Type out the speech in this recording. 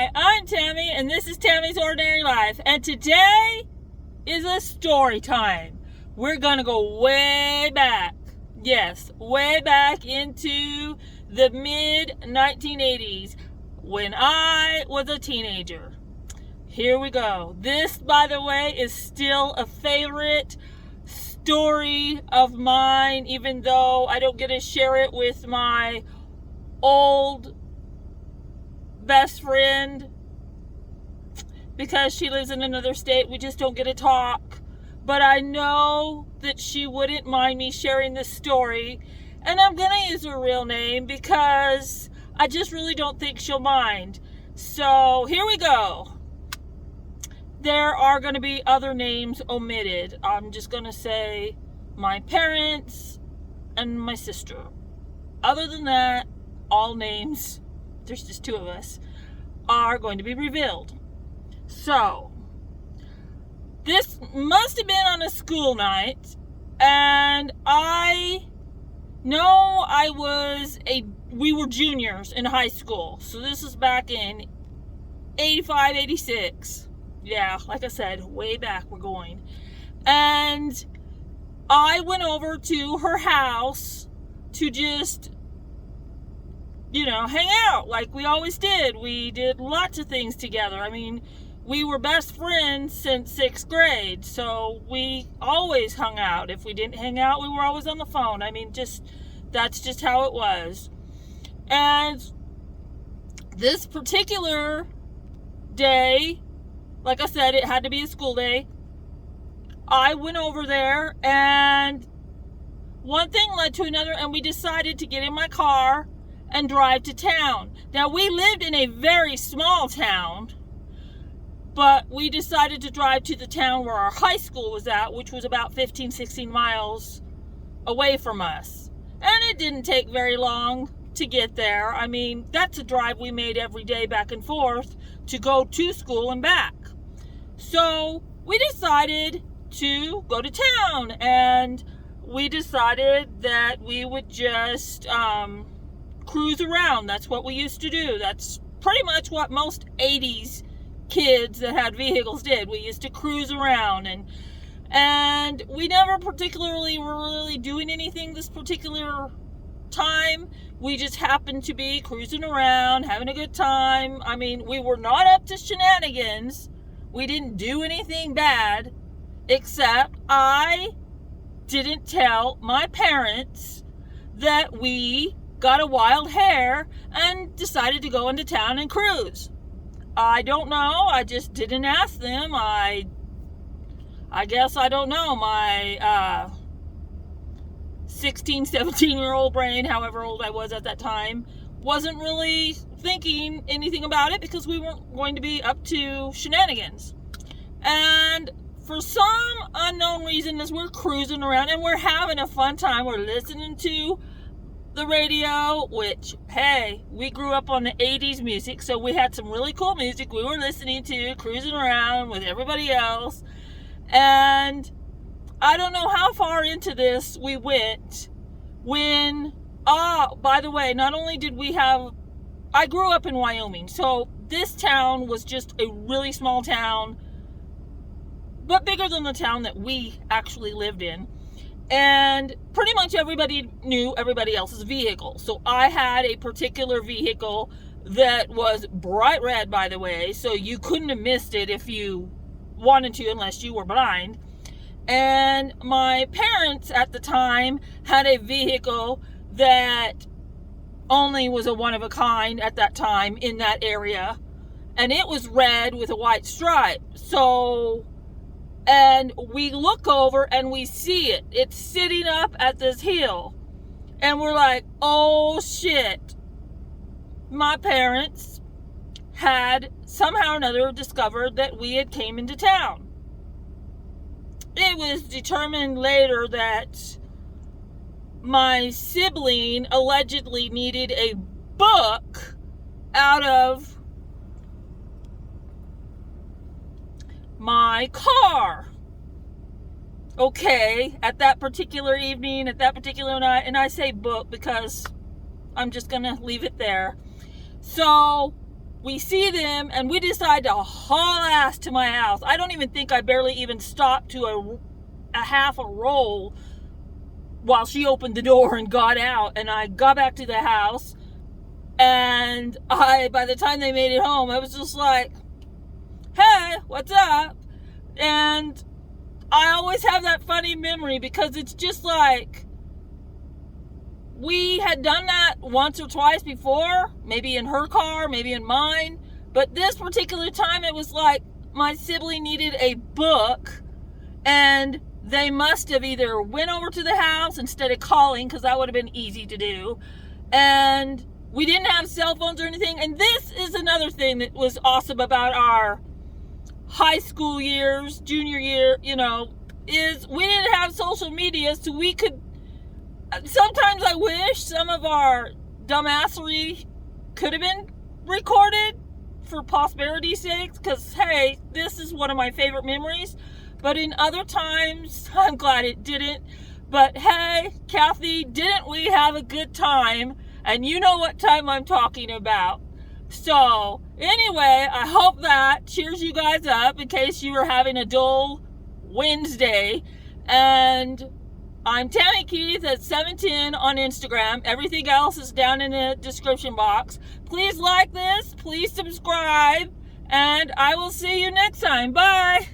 Hi, I'm Tammy, and this is Tammy's Ordinary Life. And today is a story time. We're going to go way back. Yes, way back into the mid-1980s when I was a teenager. Here we go. This, by the way, is still a favorite story of mine, even though I don't get to share it with my old best friend because she lives in another state. We just don't get to talk, but I know that she wouldn't mind me sharing this story, and I'm gonna use her real name because I just really don't think she'll mind. So here we go. There are going to be other names omitted. I'm just going to say my parents and my sister. Other than that, all names, there's just two of us, are going to be revealed. So, this must have been on a school night, and I know we were juniors in high school. So this is back in 85, 86. Yeah, like I said, way back we're going. And I went over to her house to just, hang out like we always did. We did lots of things together. I mean, we were best friends since 6th grade, so we always hung out. If we didn't hang out, we were always on the phone. I mean, that's just how it was. And this particular day, like I said, it had to be a school day. I went over there, and one thing led to another, and we decided to get in my car and drive to town. Now, we lived in a very small town, but we decided to drive to the town where our high school was at, which was about 15, 16 miles away from us. And it didn't take very long to get there. I mean, that's a drive we made every day back and forth to go to school and back. So we decided to go to town, and we decided that we would just cruise around. That's what we used to do. That's pretty much what most 80s kids that had vehicles did. We used to cruise around, and we never particularly were really doing anything this particular time. We just happened to be cruising around, having a good time. I mean, we were not up to shenanigans. We didn't do anything bad, except I didn't tell my parents that we got a wild hair and decided to go into town and cruise. I don't know. I just didn't ask them. I guess I don't know. My 16, 17-year-old brain, however old I was at that time, wasn't really thinking anything about it because we weren't going to be up to shenanigans. And for some unknown reason, as we're cruising around and we're having a fun time, we're listening to the radio, which, hey, we grew up on the 80s music, so we had some really cool music we were listening to, cruising around with everybody else. And I don't know how far into this we went when, by the way, not only did I grew up in Wyoming, so this town was just a really small town, but bigger than the town that we actually lived in. And pretty much everybody knew everybody else's vehicle. So I had a particular vehicle that was bright red, by the way, so you couldn't have missed it if you wanted to, unless you were blind. And my parents at the time had a vehicle that only was a one of a kind at that time in that area, and it was red with a white stripe. And we look over and we see it. It's sitting up at this hill. And we're like, oh shit. My parents had somehow or another discovered that we had came into town. It was determined later that my sibling allegedly needed a book out of my car. Okay, at that particular evening, at that particular night, and I say book because I'm just gonna leave it there. So we see them and we decide to haul ass to my house. I don't even think I barely even stopped to a half a roll while she opened the door and got out. And I got back to the house, and by the time they made it home, I was just like, hey, what's up? And I always have that funny memory because it's just like, we had done that once or twice before, maybe in her car, maybe in mine. But this particular time, it was like my sibling needed a book, and they must have either went over to the house instead of calling, because that would have been easy to do. And we didn't have cell phones or anything. And this is another thing that was awesome about our high school years, junior year, is we didn't have social media, so we could. Sometimes I wish some of our dumbassery could have been recorded for posterity's sake, because, hey, this is one of my favorite memories. But in other times, I'm glad it didn't. But hey, Kathy, didn't we have a good time? And you know what time I'm talking about. So, anyway, I hope that cheers you guys up in case you were having a dull Wednesday. And I'm Tammy Keith at 710 on Instagram. Everything else is down in the description box. Please like this. Please subscribe. And I will see you next time. Bye.